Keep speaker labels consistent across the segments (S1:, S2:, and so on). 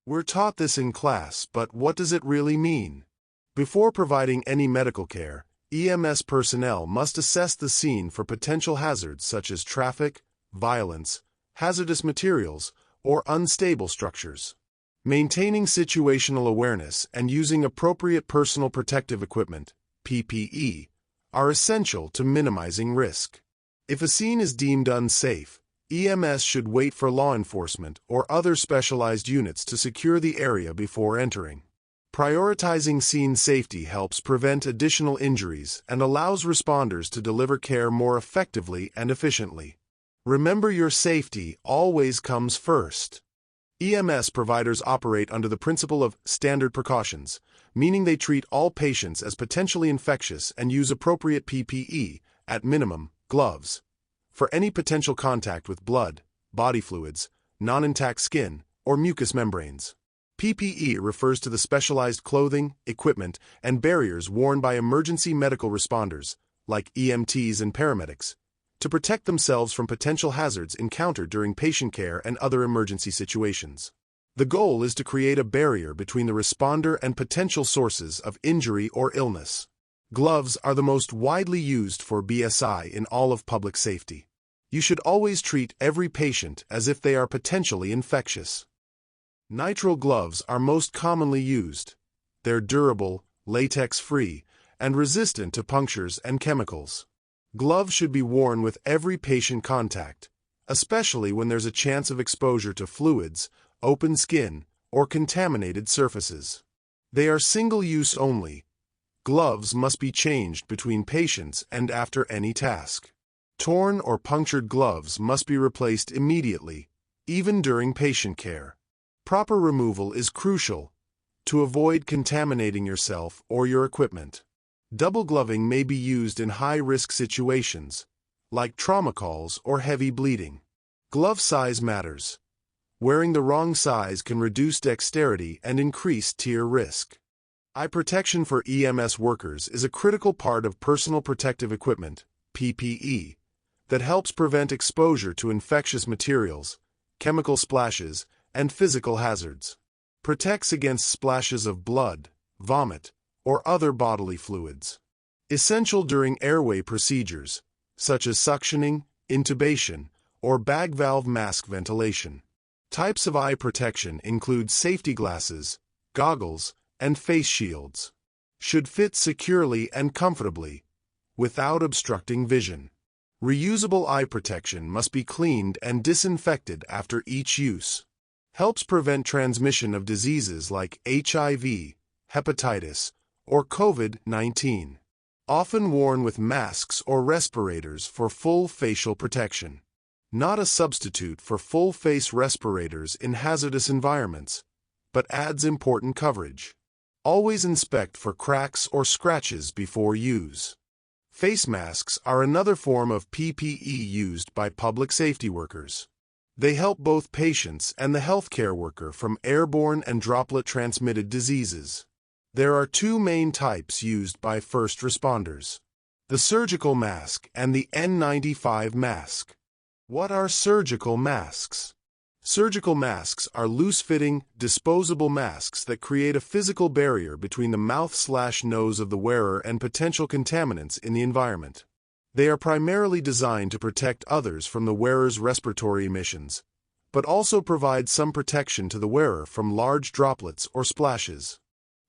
S1: We're taught this in class, but what does it really mean? Before providing any medical care, EMS personnel must assess the scene for potential hazards such as traffic, violence, hazardous materials, or unstable structures. Maintaining situational awareness and using appropriate personal protective equipment, PPE, are essential to minimizing risk. If a scene is deemed unsafe, EMS should wait for law enforcement or other specialized units to secure the area before entering. Prioritizing scene safety helps prevent additional injuries and allows responders to deliver care more effectively and efficiently. Remember, your safety always comes first. EMS providers operate under the principle of standard precautions, meaning they treat all patients as potentially infectious and use appropriate PPE, at minimum, gloves, for any potential contact with blood, body fluids, non-intact skin, or mucous membranes. PPE refers to the specialized clothing, equipment, and barriers worn by emergency medical responders, like EMTs and paramedics, to protect themselves from potential hazards encountered during patient care and other emergency situations. The goal is to create a barrier between the responder and potential sources of injury or illness. Gloves are the most widely used for BSI in all of public safety. You should always treat every patient as if they are potentially infectious. Nitrile gloves are most commonly used. They're durable, latex-free, and resistant to punctures and chemicals. Gloves should be worn with every patient contact, especially when there's a chance of exposure to fluids, open skin, or contaminated surfaces. They are single-use only. Gloves must be changed between patients and after any task. Torn or punctured gloves must be replaced immediately, even during patient care. Proper removal is crucial to avoid contaminating yourself or your equipment. Double gloving may be used in high-risk situations, like trauma calls or heavy bleeding. Glove size matters. Wearing the wrong size can reduce dexterity and increase tear risk. Eye protection for EMS workers is a critical part of personal protective equipment, PPE, that helps prevent exposure to infectious materials, chemical splashes, and physical hazards. Protects against splashes of blood, vomit, or other bodily fluids. Essential during airway procedures, such as suctioning, intubation, or bag valve mask ventilation. Types of eye protection include safety glasses, goggles, and face shields. Should fit securely and comfortably, without obstructing vision. Reusable eye protection must be cleaned and disinfected after each use. Helps prevent transmission of diseases like HIV, hepatitis, or COVID-19. Often worn with masks or respirators for full facial protection. Not a substitute for full-face respirators in hazardous environments, but adds important coverage. Always inspect for cracks or scratches before use. Face masks are another form of PPE used by public safety workers. They help both patients and the healthcare worker from airborne and droplet-transmitted diseases. There are two main types used by first responders: the surgical mask and the N95 mask. What are surgical masks? Surgical masks are loose-fitting, disposable masks that create a physical barrier between the mouth/nose of the wearer and potential contaminants in the environment. They are primarily designed to protect others from the wearer's respiratory emissions, but also provide some protection to the wearer from large droplets or splashes.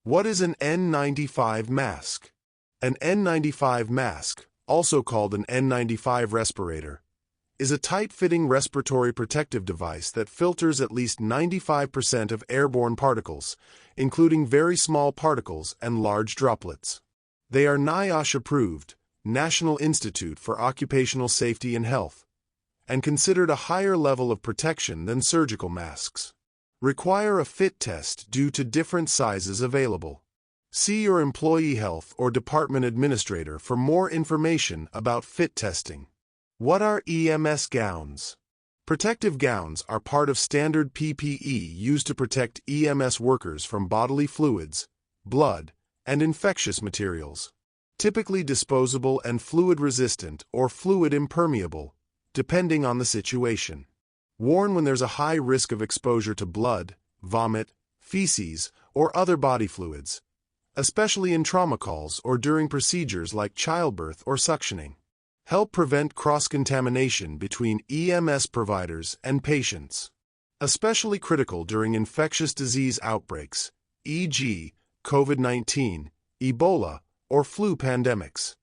S1: What is an N95 mask? An N95 mask, also called an N95 respirator, is a tight-fitting respiratory protective device that filters at least 95% of airborne particles, including very small particles and large droplets. They are NIOSH approved, National Institute for Occupational Safety and Health, and considered a higher level of protection than surgical masks. Require a fit test due to different sizes available. See your employee health or department administrator for more information about fit testing. What are EMS gowns? Protective gowns are part of standard PPE used to protect EMS workers from bodily fluids, blood, and infectious materials. Typically disposable and fluid-resistant or fluid-impermeable, depending on the situation. Worn when there's a high risk of exposure to blood, vomit, feces, or other body fluids, especially in trauma calls or during procedures like childbirth or suctioning. Help prevent cross-contamination between EMS providers and patients. Especially critical during infectious disease outbreaks, e.g., COVID-19, Ebola, or flu pandemics.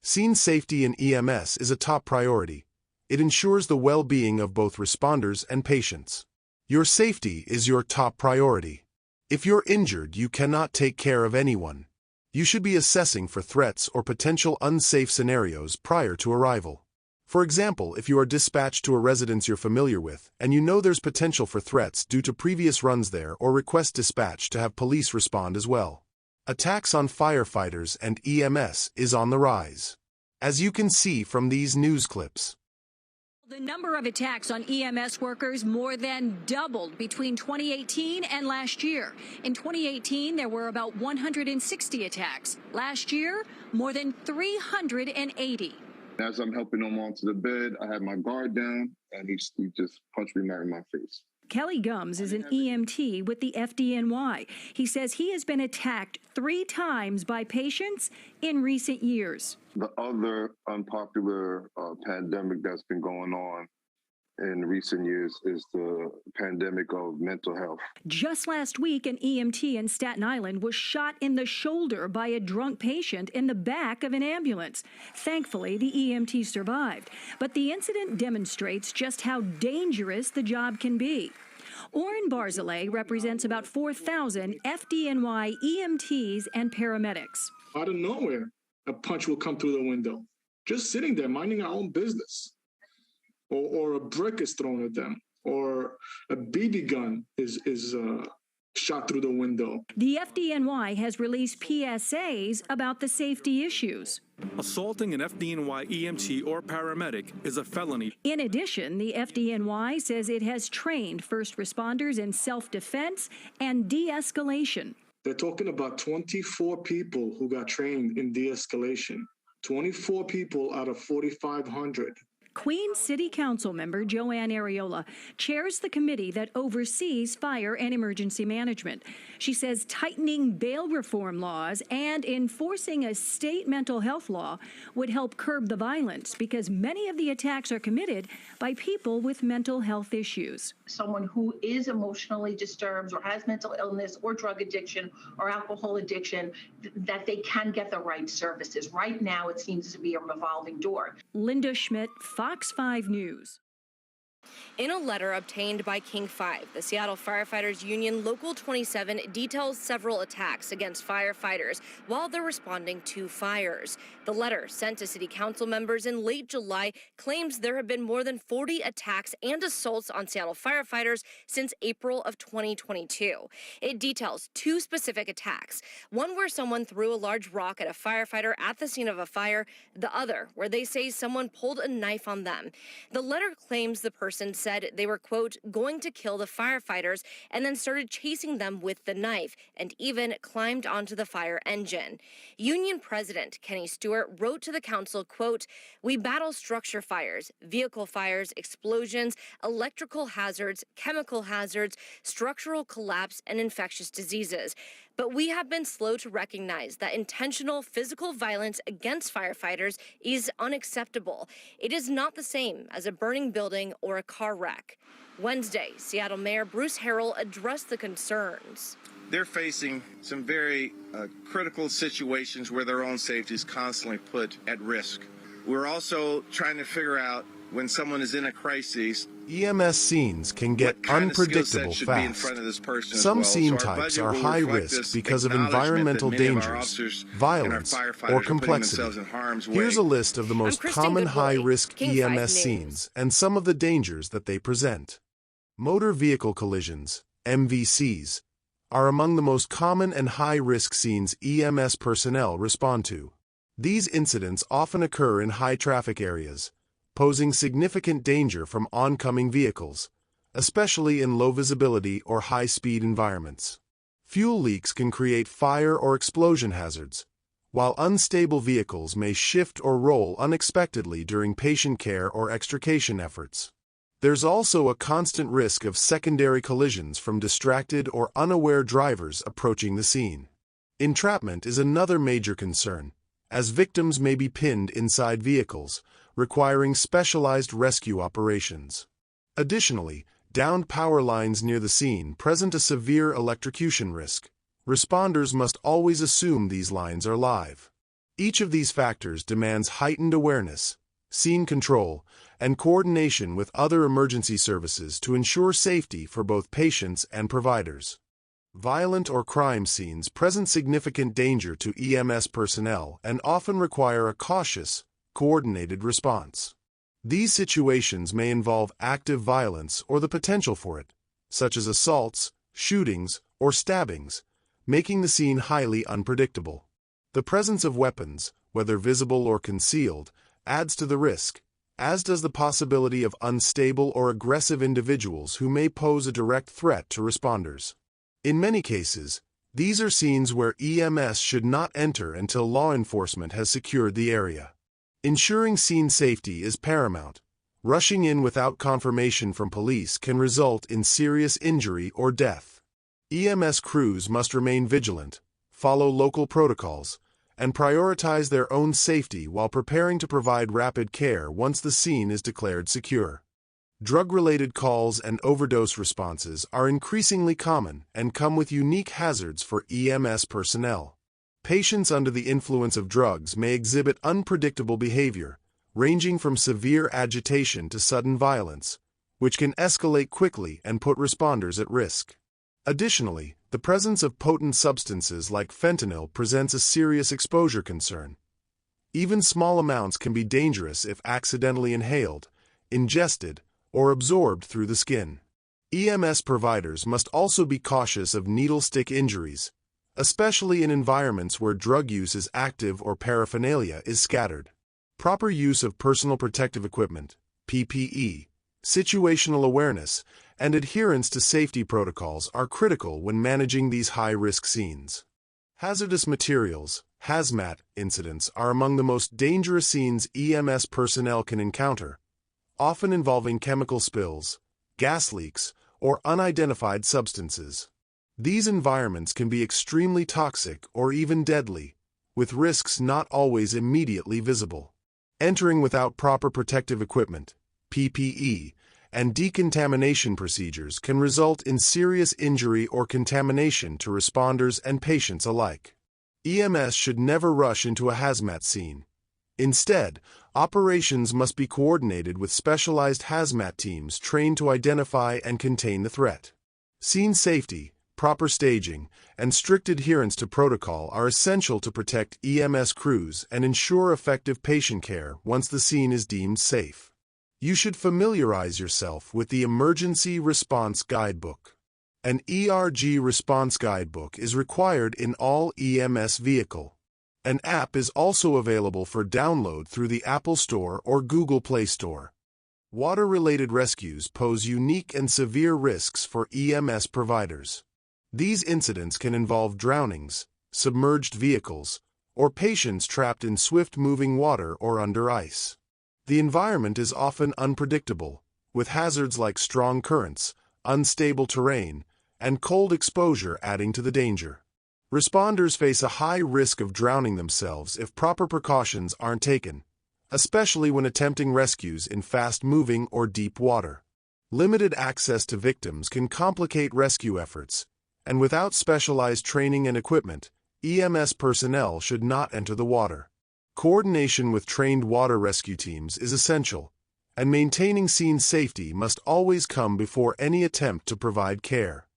S1: Scene safety in EMS is a top priority. It ensures the well-being of both responders and patients. Your safety is your top priority. If you're injured, you cannot take care of anyone. You should be assessing for threats or potential unsafe scenarios prior to arrival. For example, if you are dispatched to a residence you're familiar with, and you know there's potential for threats due to previous runs there, or request dispatch to have police respond as well. Attacks on firefighters and EMS is on the rise, as you can see from these news clips.
S2: The number of attacks on EMS workers more than doubled between 2018 and last year. In 2018, there were about 160 attacks. Last year, more than 380.
S3: As I'm helping him onto the bed, I had my guard down, and he just punched me right in my face.
S2: Kelly Gums is an EMT with the FDNY. He says he has been attacked 3 times by patients in recent years.
S3: The other unpopular pandemic that's been going on in recent years is the pandemic of mental health.
S2: Just last week, an EMT in Staten Island was shot in the shoulder by a drunk patient in the back of an ambulance. Thankfully, the EMT survived, but the incident demonstrates just how dangerous the job can be. Oren Barzilay represents about 4,000 FDNY EMTs and paramedics.
S4: Out of nowhere, a punch will come through the window. Just sitting there, minding our own business. Or a brick is thrown at them, or a BB gun is shot through the window.
S2: The FDNY has released PSAs about the safety issues.
S5: Assaulting an FDNY EMT or paramedic is a felony.
S2: In addition, the FDNY says it has trained first responders in self-defense and de-escalation.
S4: They're talking about 24 people who got trained in de-escalation. 24 people out of 4,500.
S2: Queens City Council member Joanne Ariola chairs the committee that oversees fire and emergency management. She says tightening bail reform laws and enforcing a state mental health law would help curb the violence because many of the attacks are committed by people with mental health issues.
S6: Someone who is emotionally disturbed or has mental illness or drug addiction or alcohol addiction, that they can get the right services. Right now, it seems to be a revolving door.
S2: Linda Schmidt, Fox 5 News.
S7: In a letter obtained by King 5, the Seattle Firefighters Union Local 27 details several attacks against firefighters while they're responding to fires. The letter, sent to City Council members in late July, claims there have been more than 40 attacks and assaults on Seattle firefighters since April of 2022. It details 2 specific attacks, one where someone threw a large rock at a firefighter at the scene of a fire, the other where they say someone pulled a knife on them. The letter claims the person said they were, quote, going to kill the firefighters and then started chasing them with the knife and even climbed onto the fire engine. Union President Kenny Stewart wrote to the council, quote, we battle structure fires, vehicle fires, explosions, electrical hazards, chemical hazards, structural collapse, and infectious diseases. But we have been slow to recognize that intentional physical violence against firefighters is unacceptable. It is not the same as a burning building or a car wreck. Wednesday, Seattle Mayor Bruce Harrell addressed the concerns.
S8: They're facing some very critical situations where their own safety is constantly put at risk. We're also trying to figure out when someone is in a crisis,
S1: EMS scenes can get unpredictable fast. Some scene types are high risk because of environmental dangers, violence, or complexity. Here's a list of the most common high-risk EMS scenes and some of the dangers that they present. Motor vehicle collisions, MVCs, are among the most common and high-risk scenes EMS personnel respond to. These incidents often occur in high-traffic areas, posing significant danger from oncoming vehicles, especially in low-visibility or high-speed environments. Fuel leaks can create fire or explosion hazards, while unstable vehicles may shift or roll unexpectedly during patient care or extrication efforts. There's also a constant risk of secondary collisions from distracted or unaware drivers approaching the scene. Entrapment is another major concern, as victims may be pinned inside vehicles, requiring specialized rescue operations. Additionally, downed power lines near the scene present a severe electrocution risk. Responders must always assume these lines are live. Each of these factors demands heightened awareness, scene control, and coordination with other emergency services to ensure safety for both patients and providers. Violent or crime scenes present significant danger to EMS personnel and often require a cautious, coordinated response. These situations may involve active violence or the potential for it, such as assaults, shootings, or stabbings, making the scene highly unpredictable. The presence of weapons, whether visible or concealed, adds to the risk, as does the possibility of unstable or aggressive individuals who may pose a direct threat to responders. In many cases, these are scenes where EMS should not enter until law enforcement has secured the area. Ensuring scene safety is paramount. Rushing in without confirmation from police can result in serious injury or death. EMS crews must remain vigilant, follow local protocols, and prioritize their own safety while preparing to provide rapid care once the scene is declared secure. Drug-related calls and overdose responses are increasingly common and come with unique hazards for EMS personnel. Patients under the influence of drugs may exhibit unpredictable behavior, ranging from severe agitation to sudden violence, which can escalate quickly and put responders at risk. Additionally, the presence of potent substances like fentanyl presents a serious exposure concern. Even small amounts can be dangerous if accidentally inhaled, ingested, or absorbed through the skin. EMS providers must also be cautious of needle-stick injuries, especially in environments where drug use is active or paraphernalia is scattered. Proper use of personal protective equipment, PPE, situational awareness, and adherence to safety protocols are critical when managing these high-risk scenes. Hazardous materials, hazmat incidents are among the most dangerous scenes EMS personnel can encounter, often involving chemical spills, gas leaks, or unidentified substances. These environments can be extremely toxic or even deadly, with risks not always immediately visible. Entering without proper protective equipment, PPE, and decontamination procedures can result in serious injury or contamination to responders and patients alike. EMS should never rush into a hazmat scene. Instead, operations must be coordinated with specialized hazmat teams trained to identify and contain the threat. Scene safety, proper staging, and strict adherence to protocol are essential to protect EMS crews and ensure effective patient care once the scene is deemed safe. You should familiarize yourself with the Emergency Response Guidebook. An ERG Response Guidebook is required in all EMS vehicle. An app is also available for download through the Apple Store or Google Play Store. Water-related rescues pose unique and severe risks for EMS providers. These incidents can involve drownings, submerged vehicles, or patients trapped in swift-moving water or under ice. The environment is often unpredictable, with hazards like strong currents, unstable terrain, and cold exposure adding to the danger. Responders face a high risk of drowning themselves if proper precautions aren't taken, especially when attempting rescues in fast-moving or deep water. Limited access to victims can complicate rescue efforts, and without specialized training and equipment, EMS personnel should not enter the water. Coordination with trained water rescue teams is essential, and maintaining scene safety must always come before any attempt to provide care.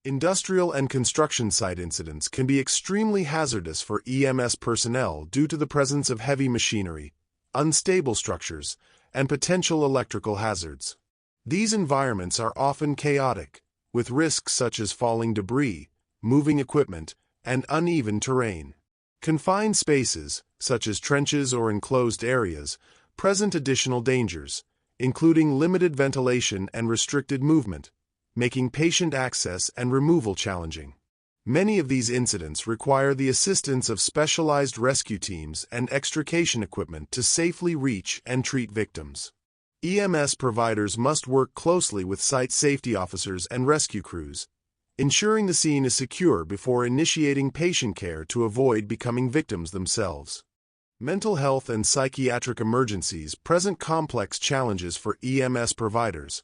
S1: Industrial and construction site incidents can be extremely hazardous for EMS personnel due to the presence of heavy machinery, unstable structures, and potential electrical hazards. These environments are often chaotic, with risks such as falling debris, moving equipment, and uneven terrain. Confined spaces, such as trenches or enclosed areas, present additional dangers, including limited ventilation and restricted movement, making patient access and removal challenging. Many of these incidents require the assistance of specialized rescue teams and extrication equipment to safely reach and treat victims. EMS providers must work closely with site safety officers and rescue crews, ensuring the scene is secure before initiating patient care to avoid becoming victims themselves. Mental health and psychiatric emergencies present complex challenges for EMS providers,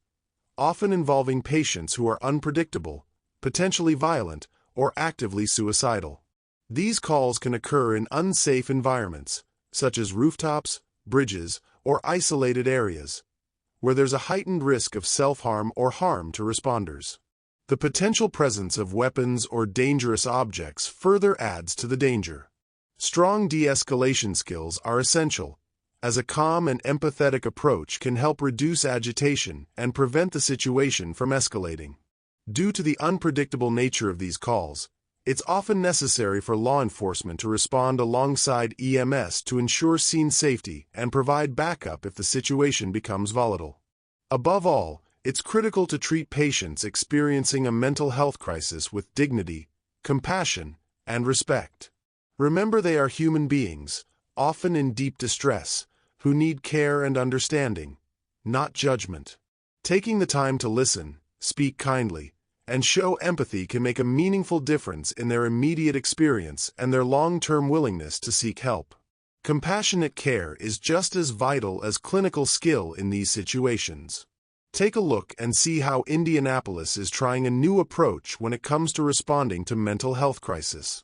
S1: often involving patients who are unpredictable, potentially violent, or actively suicidal. These calls can occur in unsafe environments, such as rooftops, bridges, or isolated areas, where there's a heightened risk of self-harm or harm to responders. The potential presence of weapons or dangerous objects further adds to the danger. Strong de-escalation skills are essential, as a calm and empathetic approach can help reduce agitation and prevent the situation from escalating. Due to the unpredictable nature of these calls, it's often necessary for law enforcement to respond alongside EMS to ensure scene safety and provide backup if the situation becomes volatile. Above all, it's critical to treat patients experiencing a mental health crisis with dignity, compassion, and respect. Remember, they are human beings, often in deep distress, who need care and understanding, not judgment. Taking the time to listen, speak kindly, and show empathy can make a meaningful difference in their immediate experience and their long-term willingness to seek help. Compassionate care is just as vital as clinical skill in these situations. Take a look and see how Indianapolis is trying a new approach when it comes to responding to mental health crisis.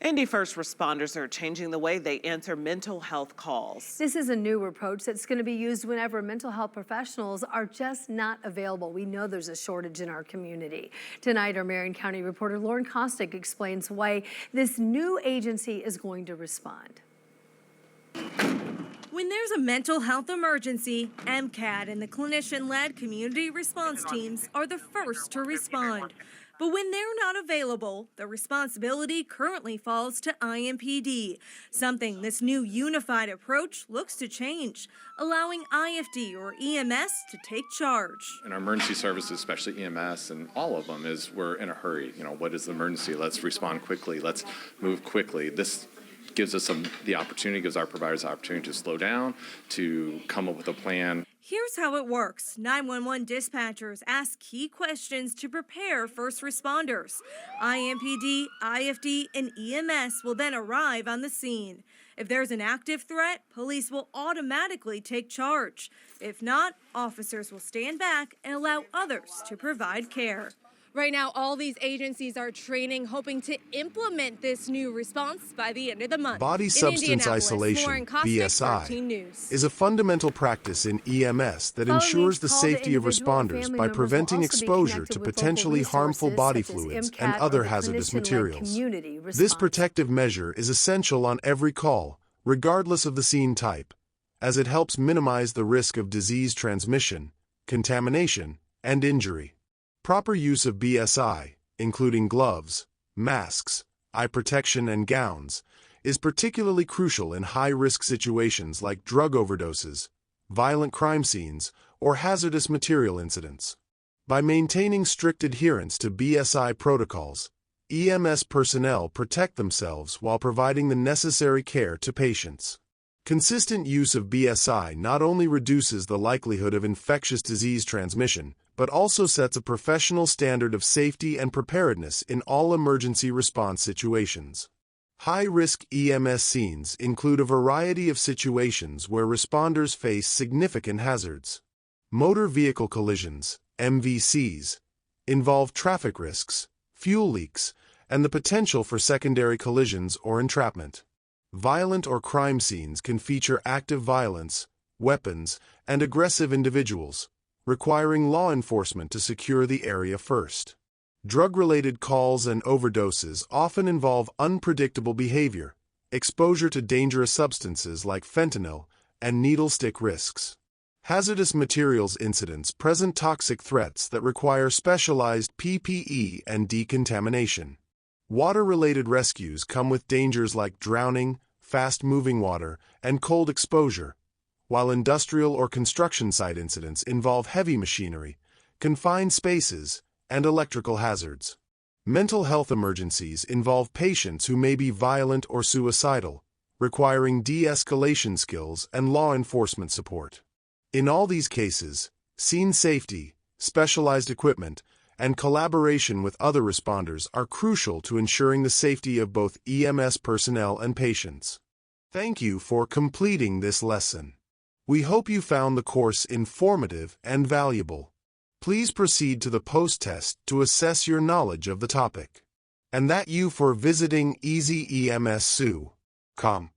S9: Indy first responders are changing the way they answer mental health calls.
S10: This is a new approach that's going to be used whenever mental health professionals are just not available. We know there's a shortage in our community. Tonight, our Marion County reporter Lauren Kostick explains why this new agency is going to respond.
S11: When there's a mental health emergency, MCAT and the clinician-led community response teams are the first to respond. But when they're not available, the responsibility currently falls to IMPD, something this new unified approach looks to change, allowing IFD or EMS to take charge.
S12: In our emergency services, especially EMS and all of them, is we're in a hurry. What is the emergency? Let's respond quickly. Let's move quickly. This gives us the opportunity, gives our providers the opportunity to slow down, to come up with a plan.
S11: Here's how it works. 911 dispatchers ask key questions to prepare first responders. IMPD, IFD, and EMS will then arrive on the scene. If there's an active threat, police will automatically take charge. If not, officers will stand back and allow others to provide care.
S13: Right now, all these agencies are training, hoping to implement this new response by the end of the month.
S1: Body substance isolation, BSI, is a fundamental practice in EMS that ensures the safety of responders by preventing exposure to potentially harmful body fluids and other hazardous materials. This protective measure is essential on every call, regardless of the scene type, as it helps minimize the risk of disease transmission, contamination, and injury. Proper use of BSI, including gloves, masks, eye protection, and gowns, is particularly crucial in high-risk situations like drug overdoses, violent crime scenes, or hazardous material incidents. By maintaining strict adherence to BSI protocols, EMS personnel protect themselves while providing the necessary care to patients. Consistent use of BSI not only reduces the likelihood of infectious disease transmission, but also sets a professional standard of safety and preparedness in all emergency response situations. High-risk EMS scenes include a variety of situations where responders face significant hazards. Motor vehicle collisions, MVCs, involve traffic risks, fuel leaks, and the potential for secondary collisions or entrapment. Violent or crime scenes can feature active violence, weapons, and aggressive individuals, requiring law enforcement to secure the area first. Drug-related calls and overdoses often involve unpredictable behavior, exposure to dangerous substances like fentanyl, and needle stick risks. Hazardous materials incidents present toxic threats that require specialized PPE and decontamination. Water-related rescues come with dangers like drowning, fast-moving water, and cold exposure, while industrial or construction site incidents involve heavy machinery, confined spaces, and electrical hazards. Mental health emergencies involve patients who may be violent or suicidal, requiring de-escalation skills and law enforcement support. In all these cases, scene safety, specialized equipment, and collaboration with other responders are crucial to ensuring the safety of both EMS personnel and patients. Thank you for completing this lesson. We hope you found the course informative and valuable. Please proceed to the post-test to assess your knowledge of the topic. And that you for visiting EasyEMSSU.com.